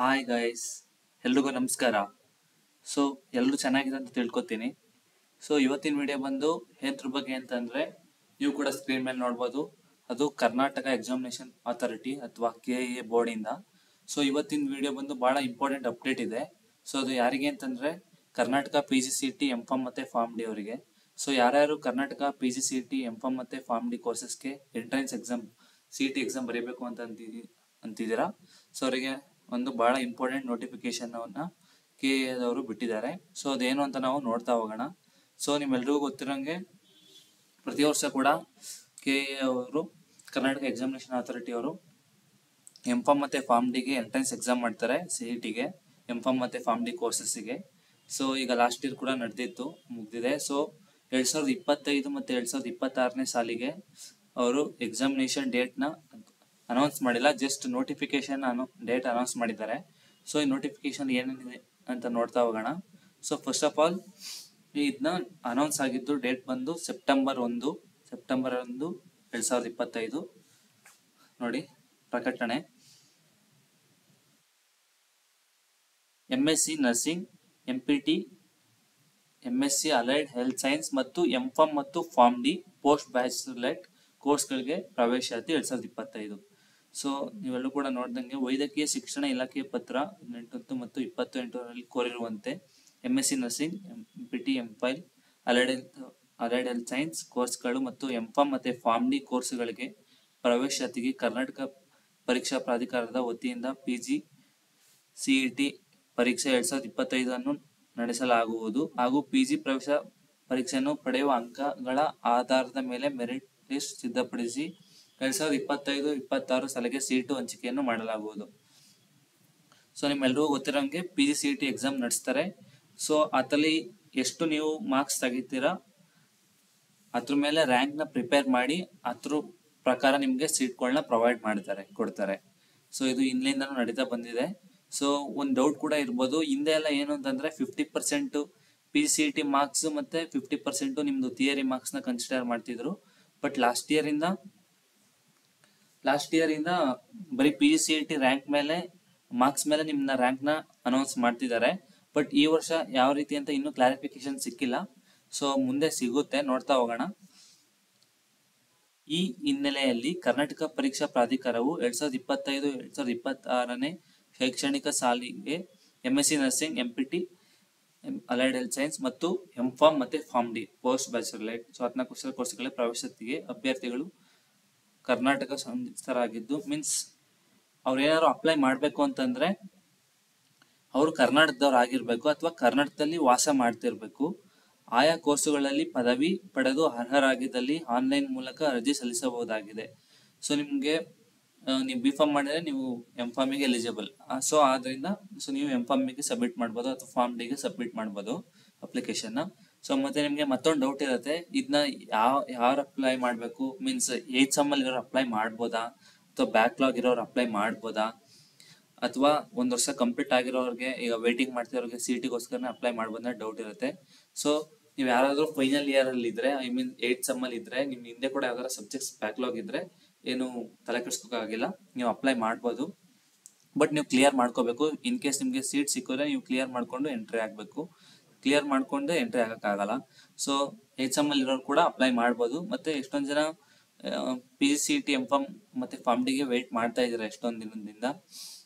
Hi guys, ಎಲ್ರಿಗೂ ನಮಸ್ಕಾರ. So ಎಲ್ಲರೂ ಚೆನ್ನಾಗಿದೆ ಅಂತ ತಿಳ್ಕೊತೀನಿ. ಸೊ ಇವತ್ತಿನ ವಿಡಿಯೋ ಬಂದು ಏದ್ರ ಬಗ್ಗೆ ಅಂತಂದ್ರೆ ನೀವು ಕೂಡ ಸ್ಕ್ರೀನ್ ಮೇಲೆ ನೋಡ್ಬೋದು. ಅದು ಕರ್ನಾಟಕ ಎಕ್ಸಾಮಿನೇಷನ್ ಅಥಾರಿಟಿ ಅಥವಾ KEA ಬೋರ್ಡಿಂದ. ಸೊ ಇವತ್ತಿನ ವಿಡಿಯೋ ಬಂದು ಬಹಳ ಇಂಪಾರ್ಟೆಂಟ್ ಅಪ್ಡೇಟ್ ಇದೆ. ಸೊ ಅದು ಯಾರಿಗೆ ಅಂತಂದ್ರೆ ಕರ್ನಾಟಕ PGCET M.Pharm ಮತ್ತೆ ಫಾರ್ಮ್ ಡಿ ಅವರಿಗೆ. ಸೊ ಯಾರ್ಯಾರು ಕರ್ನಾಟಕ PGCET M.Pharm ಮತ್ತೆ ಫಾರ್ಮ್ ಡಿ ಕೋರ್ಸಸ್ಗೆ ಎಂಟ್ರೆನ್ಸ್ ಎಕ್ಸಾಮ್ CET ಎಕ್ಸಾಮ್ ಬರೀಬೇಕು ಅಂತ ಅಂತಿದ್ದೀರಾ, ಸೊ ಅವರಿಗೆ ಒಂದು ಬಹಳ ಇಂಪಾರ್ಟೆಂಟ್ ನೋಟಿಫಿಕೇಶನ್ KEA ಅವರು ಬಿಟ್ಟಿದ್ದಾರೆ. ಸೊ ಅದೇನು ಅಂತ ನಾವು ನೋಡ್ತಾ ಹೋಗೋಣ. ಸೊ ನಿಮ್ಮೆಲ್ರಿಗೂ ಗೊತ್ತಿರೋಂಗೆ ಪ್ರತಿ ವರ್ಷ ಕೂಡ KEA ಅವರು ಕರ್ನಾಟಕ ಎಕ್ಸಾಮಿನೇಷನ್ ಅಥಾರಿಟಿ ಅವರು M.Pharm ಮತ್ತೆ ಫಾರ್ಮ್ ಡಿಗೆ ಎಂಟ್ರೆನ್ಸ್ ಎಕ್ಸಾಮ್ ಮಾಡ್ತಾರೆ. CETಗೆ M.Pharm ಮತ್ತೆ ಫಾರ್ಮ್ ಡಿ ಕೋರ್ಸಸ್ಗೆ. ಸೊ ಈಗ ಲಾಸ್ಟ್ ಇಯರ್ ಕೂಡ ನಡೆದಿತ್ತು, ಮುಗ್ದಿದೆ. ಸೊ 2025 ಮತ್ತೆ 2026ನೇ ಸಾಲಿಗೆ ಅವರು ಎಕ್ಸಾಮಿನೇಷನ್ ಡೇಟ್ನ ಅನೌನ್ಸ್ ಮಾಡಿಲ್ಲ, ಜಸ್ಟ್ ನೋಟಿಫಿಕೇಶನ್ ಡೇಟ್ ಅನೌನ್ಸ್ ಮಾಡಿದ್ದಾರೆ. ಸೊ ಈ ನೋಟಿಫಿಕೇಶನ್ ಏನೇನಿದೆ ಅಂತ ನೋಡ್ತಾ ಹೋಗೋಣ. ಸೊ ಫಸ್ಟ್ ಆಫ್ ಆಲ್ ಇದನ್ನ ಅನೌನ್ಸ್ ಆಗಿದ್ದು ಡೇಟ್ ಬಂದು ಸೆಪ್ಟೆಂಬರ್ 1, 2025 ನೋಡಿ ಪ್ರಕಟಣೆ. MSc nursing, MPT, MSc allied health science ಮತ್ತು M.Pharm ಮತ್ತು ಫಾರ್ಮ್ ಡಿ ಪೋಸ್ಟ್ ಬ್ಯಾಚುಲರ್ ಕೋರ್ಸ್ಗಳಿಗೆ ಪ್ರವೇಶಾತಿ 2025. ಸೊ ನೀವೆಲ್ಲೂ ಕೂಡ ನೋಡ್ದಂಗೆ ವೈದ್ಯಕೀಯ ಶಿಕ್ಷಣ ಇಲಾಖೆ ಪತ್ರ 18 ಮತ್ತು 28ರಲ್ಲಿ ಕೋರಿರುವಂತೆ MSc nursing, MPT, MPhil, allied health science ಕೋರ್ಸ್ಗಳು ಮತ್ತು M.Pharm ಮತ್ತೆ ಫಾರ್ಮ್ ಡಿ ಕೋರ್ಸ್ಗಳಿಗೆ ಪ್ರವೇಶಾತಿಗೆ ಕರ್ನಾಟಕ ಪರೀಕ್ಷಾ ಪ್ರಾಧಿಕಾರದ ವತಿಯಿಂದ PGCET ಪರೀಕ್ಷೆ 2025 ಅನ್ನು ನಡೆಸಲಾಗುವುದು ಹಾಗೂ PG ಪ್ರವೇಶ ಪರೀಕ್ಷೆಯನ್ನು ಪಡೆಯುವ ಅಂಕಗಳ ಆಧಾರದ ಮೇಲೆ ಮೆರಿಟ್ ಲಿಸ್ಟ್ ಸಿದ್ಧಪಡಿಸಿ 2025-26 ಸಾಲಿಗೆ ಸೀಟು ಹಂಚಿಕೆಯನ್ನು ಮಾಡಲಾಗುವುದು. ಸೊ ನಿಮ್ಮೆಲ್ರಿಗೂ ಗೊತ್ತಿರೋಂಗೆ PGCET ಎಕ್ಸಾಮ್ ನಡೆಸ್ತಾರೆ. ಸೊ ಅದರಲ್ಲಿ ಎಷ್ಟು ನೀವು ಮಾರ್ಕ್ಸ್ ತೆಗಿತೀರಾ ಅದ್ರ ಮೇಲೆ ರ್ಯಾಂಕ್ನ ಪ್ರಿಪೇರ್ ಮಾಡಿ ಅದ್ರ ಪ್ರಕಾರ ನಿಮಗೆ ಸೀಟ್ಗಳನ್ನ ಪ್ರೊವೈಡ್ ಕೊಡ್ತಾರೆ. ಸೊ ಇದು ಹಿಂದೆಯಿಂದನೂ ನಡೀತಾ ಬಂದಿದೆ. ಸೊ ಒಂದು ಡೌಟ್ ಕೂಡ ಇರ್ಬೋದು, ಹಿಂದೆ ಎಲ್ಲ ಏನು ಅಂತಂದ್ರೆ 50% PGCET ಮಾರ್ಕ್ಸ್ ಮತ್ತೆ 50% ನಿಮ್ದು ಥಿಯರಿ ಮಾರ್ಕ್ಸ್ನ ಕನ್ಸಿಡರ್ ಮಾಡ್ತಿದ್ರು. ಬಟ್ ಲಾಸ್ಟ್ ಇಯರ್ ಇಂದ ಬರೀ PGCET ರ್ಯಾಂಕ್ ಮೇಲೆ ಮಾರ್ಕ್ಸ್ ಮೇಲೆ ನಿಮ್ನ ರ್ಯಾಂಕ್ನ ಅನೌನ್ಸ್ ಮಾಡ್ತಿದ್ದಾರೆ. ಬಟ್ ಈ ವರ್ಷ ಯಾವ ರೀತಿ ಅಂತ ಇನ್ನೂ ಕ್ಲಾರಿಫಿಕೇಶನ್ ಸಿಕ್ಕಿಲ್ಲ. ಸೊ ಮುಂದೆ ಸಿಗುತ್ತೆ, ನೋಡ್ತಾ ಹೋಗೋಣ. ಈ ಹಿನ್ನೆಲೆಯಲ್ಲಿ ಕರ್ನಾಟಕ ಪರೀಕ್ಷಾ ಪ್ರಾಧಿಕಾರವು 2025-2026ನೇ ಶೈಕ್ಷಣಿಕ ಸಾಲಿಗೆ MSc nursing, MPT, allied health science ಮತ್ತು M.Pharm ಮತ್ತೆ ಫಾರ್ಮ್ ಡಿ ಪೋಸ್ಟ್ ಬ್ಯಾಚುಲರ್ ಸ್ನಾತಕೋತ್ತರ ಕೋರ್ಸ್ಗಳ ಪ್ರವೇಶಾತಿಗೆ ಅಭ್ಯರ್ಥಿಗಳು ಕರ್ನಾಟಕ ಸಂಸ್ಥರಾಗಿದ್ದು, ಮೀನ್ಸ್ ಅವ್ರು ಏನಾದ್ರು ಅಪ್ಲೈ ಮಾಡಬೇಕು ಅಂತಂದ್ರೆ ಅವರು ಕರ್ನಾಟಕದವ್ರು ಆಗಿರ್ಬೇಕು ಅಥವಾ ಕರ್ನಾಟಕದಲ್ಲಿ ವಾಸ ಮಾಡ್ತಿರ್ಬೇಕು. ಆಯಾ ಕೋರ್ಸುಗಳಲ್ಲಿ ಪದವಿ ಪಡೆದು ಅರ್ಹರಾಗಿದ್ದಲ್ಲಿ ಆನ್ಲೈನ್ ಮೂಲಕ ಅರ್ಜಿ ಸಲ್ಲಿಸಬಹುದಾಗಿದೆ. ಸೊ ನಿಮಗೆ ನೀವು B.Pharm ಮಾಡಿದ್ರೆ ನೀವು M.Pharmಗೆ ಎಲಿಜಿಬಲ್. ಸೊ ಆದ್ರಿಂದ ನೀವು M.Pharmಗೆ ಸಬ್ಮಿಟ್ ಮಾಡ್ಬೋದು ಅಥವಾ ಫಾರ್ಮ್ ಡಿಗೆ ಸಬ್ಮಿಟ್ ಮಾಡ್ಬೋದು ಅಪ್ಲಿಕೇಶನ್. ಸೊ ಮತ್ತೆ ನಿಮಗೆ ಮತ್ತೊಂದು ಡೌಟ್ ಇರುತ್ತೆ, ಇದನ್ನ ಯಾರು ಅಪ್ಲೈ ಮಾಡಬೇಕು, ಮೀನ್ಸ್ 8th ಸೆಮ್ ಅಲ್ಲಿ ಇರೋರು ಅಪ್ಲೈ ಮಾಡ್ಬೋದಾ ಅಥವಾ ಬ್ಯಾಕ್ಲಾಗ್ ಇರೋರು ಅಪ್ಲೈ ಮಾಡ್ಬೋದಾ ಅಥವಾ ಒಂದು ವರ್ಷ ಕಂಪ್ಲೀಟ್ ಆಗಿರೋರಿಗೆ, ಈಗ ವೇಟಿಂಗ್ ಮಾಡ್ತಿರೋರಿಗೆ CET-ಗೋಸ್ಕರ ಅಪ್ಲೈ ಮಾಡ್ಬೋದ ಡೌಟ್ ಇರುತ್ತೆ. ಸೊ ನೀವು ಯಾರಾದ್ರೂ ಫೈನಲ್ ಇಯರ್ ಅಲ್ಲಿ ಇದ್ರೆ, ಐ ಮೀನ್ 8th ಸೆಮ್ ಅಲ್ಲಿ ಇದ್ರೆ, ನಿಮ್ ಹಿಂದೆ ಕೂಡ ಯಾವ್ದಾರ ಸಬ್ಜೆಕ್ಟ್ಸ್ ಬ್ಯಾಕ್ಲಾಗ್ ಇದ್ರೆ ಏನು ತಲೆ ಕೆಡಿಸ್ಕೋಕಾಗಿಲ್ಲ, ನೀವು ಅಪ್ಲೈ ಮಾಡ್ಬೋದು. ಬಟ್ ನೀವು ಕ್ಲಿಯರ್ ಮಾಡ್ಕೋಬೇಕು. ಇನ್ ಕೇಸ್ ನಿಮ್ಗೆ ಸೀಟ್ ಸಿಕ್ಕಿದ್ರೆ ನೀವು ಕ್ಲಿಯರ್ ಮಾಡ್ಕೊಂಡು ಎಂಟ್ರಿ ಆಗ್ಬೇಕು. ಕ್ಲಿಯರ್ ಮಾಡ್ಕೊಂಡು ಎಂಟ್ರಿ ಆಗಕ್ಕಾಗಲ್ಲ. ಸೊ 8th ಸೆಮ್ ಅಲ್ಲಿ ಇರೋರು ಕೂಡ ಅಪ್ಲೈ ಮಾಡ್ಬೋದು. ಮತ್ತೆ ಎಷ್ಟೊಂದು ಜನ PGCET, M.Pharm ಮತ್ತೆ ಫಾರ್ಮ್ ಡಿಗೆ ವೇಟ್ ಮಾಡ್ತಾ ಇದ್ದೀರಾ, ಎಷ್ಟೊಂದು ದಿನದಿಂದ,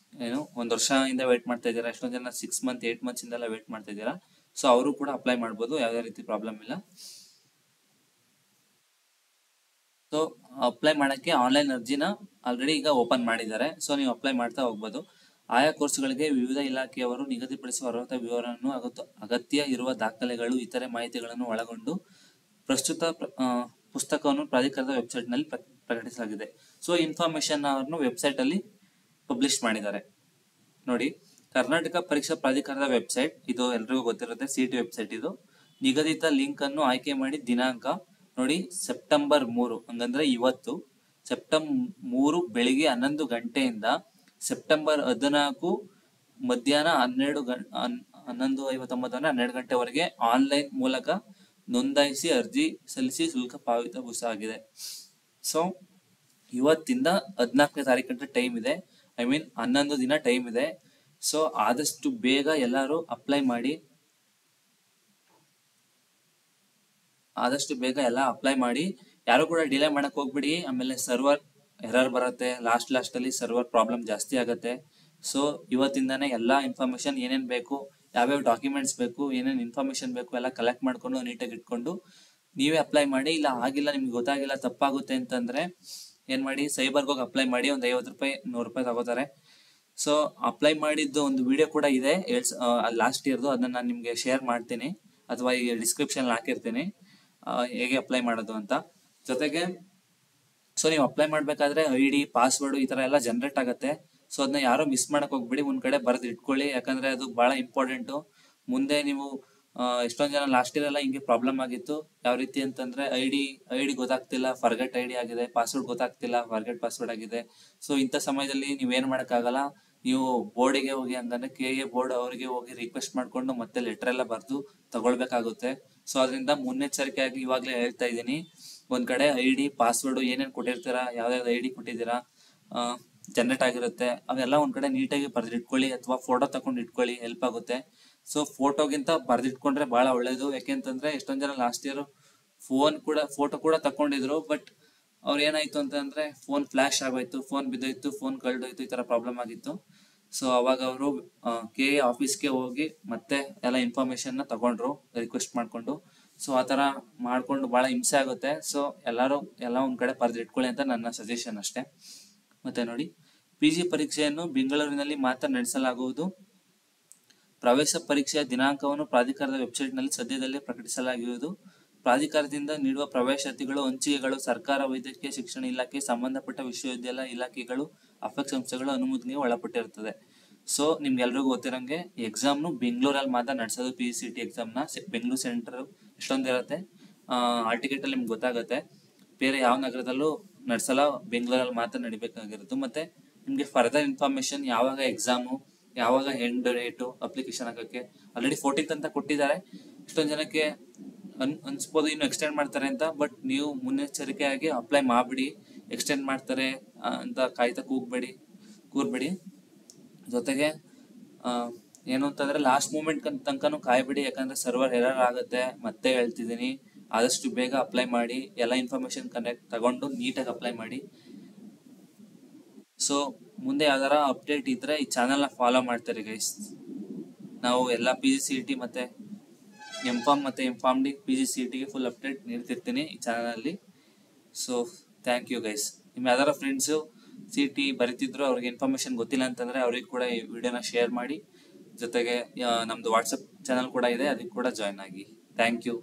ಒಂದು ವರ್ಷದಿಂದ ವೇಟ್ ಮಾಡ್ತಾ ಇದ್ದೀರಾ, ಎಷ್ಟೊಂದು ಜನ 6 months 8 months ಇಂದೆಲ್ಲ ವೇಟ್ ಮಾಡ್ತಾ ಇದ್ದೀರಾ. ಸೊ ಅವರು ಕೂಡ ಅಪ್ಲೈ ಮಾಡ್ಬೋದು, ಯಾವುದೇ ರೀತಿ ಪ್ರಾಬ್ಲಮ್ ಇಲ್ಲ. ಸೊ ಅಪ್ಲೈ ಮಾಡಕ್ಕೆ ಆನ್ಲೈನ್ ಅರ್ಜಿನ ಆಲ್ರೆಡಿ ಈಗ ಓಪನ್ ಮಾಡಿದ್ದಾರೆ. ಸೊ ನೀವು ಅಪ್ಲೈ ಮಾಡ್ತಾ ಹೋಗ್ಬೋದು. ಆಯಾ ಕೋರ್ಸ್ಗಳಿಗೆ ವಿವಿಧ ಇಲಾಖೆಯವರು ನಿಗದಿಪಡಿಸುವ ಅರ್ಹತಾ ವಿವರವನ್ನು ಅಗತ್ಯ ಇರುವ ದಾಖಲೆಗಳು, ಇತರೆ ಮಾಹಿತಿಗಳನ್ನು ಒಳಗೊಂಡು ಪ್ರಸ್ತುತ ಪುಸ್ತಕವನ್ನು ಪ್ರಾಧಿಕಾರದ ವೆಬ್ಸೈಟ್ ನಲ್ಲಿ ಪ್ರಕಟಿಸಲಾಗಿದೆ. ಸೊ ಇನ್ಫಾರ್ಮೇಶನ್ ಅವರನ್ನು ವೆಬ್ಸೈಟ್ ಅಲ್ಲಿ ಪಬ್ಲಿಷ್ ಮಾಡಿದ್ದಾರೆ. ನೋಡಿ, ಕರ್ನಾಟಕ ಪರೀಕ್ಷಾ ಪ್ರಾಧಿಕಾರದ ವೆಬ್ಸೈಟ್ ಇದು ಎಲ್ರಿಗೂ ಗೊತ್ತಿರುತ್ತೆ, CET ವೆಬ್ಸೈಟ್ ಇದು. ನಿಗದಿತ ಲಿಂಕ್ ಅನ್ನು ಆಯ್ಕೆ ಮಾಡಿ ದಿನಾಂಕ ನೋಡಿ ಸೆಪ್ಟೆಂಬರ್ 3, ಹಂಗಂದ್ರೆ ಇವತ್ತು ಸೆಪ್ಟೆಂಬರ್ 3 ಬೆಳಿಗ್ಗೆ 11 ಗಂಟೆಯಿಂದ ಸೆಪ್ಟೆಂಬರ್ 14 ಮಧ್ಯಾಹ್ನ 12 ಗಂಟೆವರೆಗೆ ಆನ್ಲೈನ್ ಮೂಲಕ ನೋಂದಾಯಿಸಿ ಅರ್ಜಿ ಸಲ್ಲಿಸಿ ಶುಲ್ಕ ಪಾವತಿಸಬಹುದಾಗಿದೆ. ಸೊ ಇವತ್ತಿಂದ 14ನೇ ತಾರೀಕು ಟೈಮ್ ಇದೆ, ಐ ಮೀನ್ 11 ದಿನ ಟೈಮ್ ಇದೆ. ಸೊ ಆದಷ್ಟು ಬೇಗ ಎಲ್ಲರೂ ಅಪ್ಲೈ ಮಾಡಿ, ಯಾರು ಕೂಡ ಡಿಲೇ ಮಾಡಕ್ ಹೋಗ್ಬಿಡಿ. ಆಮೇಲೆ ಸರ್ವರ್ ಎರರ್ ಬರುತ್ತೆ, ಲಾಸ್ಟ್ ಅಲ್ಲಿ ಸರ್ವರ್ ಪ್ರಾಬ್ಲಮ್ ಜಾಸ್ತಿ ಆಗುತ್ತೆ. ಸೊ ಇವತ್ತಿಂದಾನೇ ಎಲ್ಲಾ ಇನ್ಫಾರ್ಮೇಶನ್ ಏನೇನ್ ಬೇಕು, ಯಾವ್ಯಾವ ಡಾಕ್ಯುಮೆಂಟ್ಸ್ ಬೇಕು, ಏನೇನ್ ಇನ್ಫಾರ್ಮೇಶನ್ ಬೇಕು ಎಲ್ಲ ಕಲೆಕ್ಟ್ ಮಾಡ್ಕೊಂಡು ನೀಟಾಗಿ ಇಟ್ಕೊಂಡು ನೀವೇ ಅಪ್ಲೈ ಮಾಡಿ. ಇಲ್ಲ ಆಗಿಲ್ಲ, ನಿಮ್ಗೆ ಗೊತ್ತಾಗಿಲ್ಲ, ತಪ್ಪಾಗುತ್ತೆ ಅಂತಂದ್ರೆ ಏನ್ ಮಾಡಿ, ಸೈಬರ್ಗೆ ಹೋಗಿ ಅಪ್ಲೈ ಮಾಡಿ. ಒಂದು 50 ರೂಪಾಯಿ 100 ರೂಪಾಯಿ ತಗೋತಾರೆ. ಸೊ ಅಪ್ಲೈ ಮಾಡಿದ್ದು ಒಂದು ವಿಡಿಯೋ ಕೂಡ ಇದೆ ಲಾಸ್ಟ್ ಇಯರ್ದು, ಅದನ್ನ ನಾನು ನಿಮ್ಗೆ ಶೇರ್ ಮಾಡ್ತೀನಿ ಅಥವಾ ಈ ಡಿಸ್ಕ್ರಿಪ್ಷನ್ ಹಾಕಿರ್ತೀನಿ ಹೇಗೆ ಅಪ್ಲೈ ಮಾಡೋದು ಅಂತ. ಜೊತೆಗೆ ಸೊ ನೀವು ಅಪ್ಲೈ ಮಾಡ್ಬೇಕಾದ್ರೆ ID ಪಾಸ್ವರ್ಡ್ ಈ ತರ ಎಲ್ಲ ಜನರೇಟ್ ಆಗುತ್ತೆ. ಸೊ ಅದನ್ನ ಯಾರೋ ಮಿಸ್ ಮಾಡಕ್ ಹೋಗ್ಬಿಡಿ, ಒಂದ್ ಕಡೆ ಬರೆದು ಇಟ್ಕೊಳ್ಳಿ, ಯಾಕಂದ್ರೆ ಅದು ಬಹಳ ಇಂಪಾರ್ಟೆಂಟ್. ಮುಂದೆ ನೀವು ಎಷ್ಟೊಂದ್ ಜನ ಲಾಸ್ಟ್ ಇಯರ್ ಎಲ್ಲ ಹಿಂಗೆ ಪ್ರಾಬ್ಲಮ್ ಆಗಿತ್ತು. ಯಾವ ರೀತಿ ಅಂತಂದ್ರೆ ಐಡಿ ಗೊತ್ತಾಗ್ತಿಲ್ಲ, ಫರ್ಗೆಟ್ ID ಆಗಿದೆ, ಪಾಸ್ವರ್ಡ್ ಗೊತ್ತಾಗ್ತಿಲ್ಲ, ಫರ್ಗೆಟ್ ಪಾಸ್ವರ್ಡ್ ಆಗಿದೆ. ಸೊ ಇಂಥ ಸಮಯದಲ್ಲಿ ನೀವೇನ್ ಮಾಡಕ್ಕಾಗಲ್ಲ, ನೀವು ಬೋರ್ಡಿಗೆ ಹೋಗಿ, ಹಂಗಂದ್ರೆ KA ಬೋರ್ಡ್ ಅವರಿಗೆ ಹೋಗಿ ರಿಕ್ವೆಸ್ಟ್ ಮಾಡ್ಕೊಂಡು ಮತ್ತೆ ಲೆಟರ್ ಎಲ್ಲ ಬರೆದು ತಗೊಳ್ಬೇಕಾಗುತ್ತೆ. ಸೊ ಅದರಿಂದ ಮುನ್ನೆಚ್ಚರಿಕೆಯಾಗಿ ಇವಾಗ್ಲೇ ಹೇಳ್ತಾ ಇದ್ದೀನಿ, ಒಂದ್ ಕಡೆ ID ಪಾಸ್ವರ್ಡ್ ಏನೇನ್ ಕೊಟ್ಟಿರ್ತೀರಾ, ಯಾವ್ಯಾವ್ದು ID ಕೊಟ್ಟಿದ್ದೀರಾ, ಜನರೇಟ್ ಆಗಿರುತ್ತೆ, ಅವೆಲ್ಲ ಒಂದ್ ಕಡೆ ನೀಟಾಗಿ ಬರ್ದಿಟ್ಕೊಳ್ಳಿ, ಅಥವಾ ಫೋಟೋ ತಗೊಂಡು ಇಟ್ಕೊಳ್ಳಿ, ಹೆಲ್ಪ್ ಆಗುತ್ತೆ. ಸೊ ಫೋಟೋಗಿಂತ ಬರ್ದಿಟ್ಕೊಂಡ್ರೆ ಬಹಳ ಒಳ್ಳೇದು. ಯಾಕೆಂತಂದ್ರೆ ಎಷ್ಟೊಂದ್ ಜನ ಲಾಸ್ಟ್ ಇಯರ್ ಫೋಟೋ ಕೂಡ ತಕೊಂಡಿದ್ರು, ಬಟ್ ಅವ್ರು ಏನಾಯ್ತು ಅಂತಂದ್ರೆ ಫೋನ್ ಫ್ಲಾಶ್ ಆಗೋಯ್ತು, ಫೋನ್ ಬಿದ್ದೋಯ್ತು, ಫೋನ್ ಕಳ್ದೋಯ್ತು, ಈ ತರ ಪ್ರಾಬ್ಲಮ್ ಆಗಿತ್ತು. ಸೊ ಅವಾಗ ಅವರು KA ಆಫೀಸ್ಗೆ ಹೋಗಿ ಮತ್ತೆ ಎಲ್ಲ ಇನ್ಫಾರ್ಮೇಶನ್ ನ ತಗೊಂಡ್ರು ರಿಕ್ವೆಸ್ಟ್ ಮಾಡ್ಕೊಂಡು. ಸೊ ಆತರ ಮಾಡ್ಕೊಂಡು ಬಹಳ ಹಿಂಸೆ ಆಗುತ್ತೆ. ಸೊ ಎಲ್ಲ ಒಂದ್ ಕಡೆ ಬರ್ದಿಟ್ಕೊಳ್ಳಿ ಅಂತ ನನ್ನ ಸಜೆಷನ್ ಅಷ್ಟೇ. ಮತ್ತೆ ನೋಡಿ, PG ಪರೀಕ್ಷೆಯನ್ನು ಬೆಂಗಳೂರಿನಲ್ಲಿ ಮಾತ್ರ ನಡೆಸಲಾಗುವುದು. ಪ್ರವೇಶ ಪರೀಕ್ಷೆಯ ದಿನಾಂಕವನ್ನು ಪ್ರಾಧಿಕಾರದ ವೆಬ್ಸೈಟ್ ನಲ್ಲಿ ಸದ್ಯದಲ್ಲೇ ಪ್ರಕಟಿಸಲಾಗುವುದು. ಪ್ರಾಧಿಕಾರದಿಂದ ನೀಡುವ ಪ್ರವೇಶಾತಿಗಳು, ಹಂಚಿಕೆಗಳು ಸರ್ಕಾರ, ವೈದ್ಯಕೀಯ ಶಿಕ್ಷಣ ಇಲಾಖೆ, ಸಂಬಂಧಪಟ್ಟ ವಿಶ್ವವಿದ್ಯಾಲಯ ಇಲಾಖೆಗಳು, ಅಫೆಕ್ಸ್ ಸಂಸ್ಥೆಗಳು ಅನುಮೋದನೆಗೆ ಒಳಪಟ್ಟಿರುತ್ತದೆ. ಸೊ ನಿಮ್ಗೆಲ್ರಿಗೂ ಗೊತ್ತಿರಂಗೆ ಎಕ್ಸಾಮ್ ಬೆಂಗಳೂರಲ್ಲಿ ಮಾತ್ರ ನಡೆಸೋದು. PGCET ಎಕ್ಸಾಮ್ ನ ಬೆಂಗಳೂರು ಸೆಂಟರ್ ಎಷ್ಟೊಂದಿರುತ್ತೆ, ಹಾಲ್ ಟಿಕೆಟ್ ಅಲ್ಲಿ ನಿಮ್ಗೆ ಗೊತ್ತಾಗುತ್ತೆ. ಬೇರೆ ಯಾವ ನಗರದಲ್ಲೂ ನಡೆಸಲ್ಲ, ಬೆಂಗಳೂರಲ್ಲಿ ಮಾತ್ರ ನಡಿಬೇಕಾಗಿರುತ್ತೆ. ಮತ್ತೆ ನಿಮ್ಗೆ ಫರ್ದರ್ ಇನ್ಫಾರ್ಮೇಶನ್, ಯಾವಾಗ ಎಕ್ಸಾಮು, ಯಾವಾಗ ಎಂಡ್ ಡೇಟು ಅಪ್ಲಿಕೇಶನ್ ಹಾಕಕ್ಕೆ ಆಲ್ರೆಡಿ 14th ಅಂತ ಕೊಟ್ಟಿದ್ದಾರೆ. ಎಷ್ಟೊಂದ್ ಜನಕ್ಕೆ ಅನ್ಸ್ಬೋದು ಇನ್ನು ಎಕ್ಸ್ಟೆಂಡ್ ಮಾಡ್ತಾರೆ ಅಂತ, ಬಟ್ ನೀವು ಮುನ್ನೆಚ್ಚರಿಕೆಯಾಗಿ ಅಪ್ಲೈ ಮಾಡ್ಬಿಡಿ. ಎಕ್ಸ್ಟೆಂಡ್ ಮಾಡ್ತಾರೆ ಅಂತ ಕಾಯ್ತಾ ಕೂರ್ಬೇಡಿ. ಜೊತೆಗೆ ಏನು ಅಂತಂದ್ರೆ ಲಾಸ್ಟ್ ಮೂಮೆಂಟ್ ತನಕನೂ ಕಾಯ್ಬಿಡಿ, ಯಾಕಂದ್ರೆ ಸರ್ವರ್ ಎರರ್ ಆಗುತ್ತೆ. ಮತ್ತೆ ಹೇಳ್ತಿದ್ದೀನಿ, ಆದಷ್ಟು ಬೇಗ ಅಪ್ಲೈ ಮಾಡಿ, ಎಲ್ಲ ಇನ್ಫಾರ್ಮೇಶನ್ ಕನೆಕ್ಟ್ ತಗೊಂಡು ನೀಟಾಗಿ ಅಪ್ಲೈ ಮಾಡಿ. ಸೊ ಮುಂದೆ ಯಾವ್ದಾರ ಅಪ್ಡೇಟ್ ಇದ್ರೆ ಈ ಚಾನೆಲ್ ನ ಫಾಲೋ ಮಾಡ್ತಾರೆ ಗೈಸ್. ನಾವು ಎಲ್ಲ PGCET ಮತ್ತೆ M.Pharm ಮತ್ತೆ M.PharmD PGCET ಗೆ ಫುಲ್ ಅಪ್ಡೇಟ್ ನೀಡ್ತಿರ್ತೀನಿ ಈ ಚಾನೆಲ್ ಅಲ್ಲಿ. So thank you guys. ನಿಮ್ ಯಾವ್ದಾರ ಫ್ರೆಂಡ್ಸ್ CET ಬರೀತಿದ್ರು, ಅವ್ರಿಗೆ ಇನ್ಫಾರ್ಮೇಶನ್ ಗೊತ್ತಿಲ್ಲ ಅಂತಂದ್ರೆ ಅವ್ರಿಗೆ ಕೂಡ ಈ ವಿಡಿಯೋನ ಶೇರ್ ಮಾಡಿ. ಜೊತೆಗೆ ನಮ್ದು ವಾಟ್ಸಪ್ ಚಾನಲ್ ಕೂಡ ಇದೆ, ಅದಕ್ಕೆ ಕೂಡ ಜಾಯ್ನ್ ಆಗಿ. Thank you.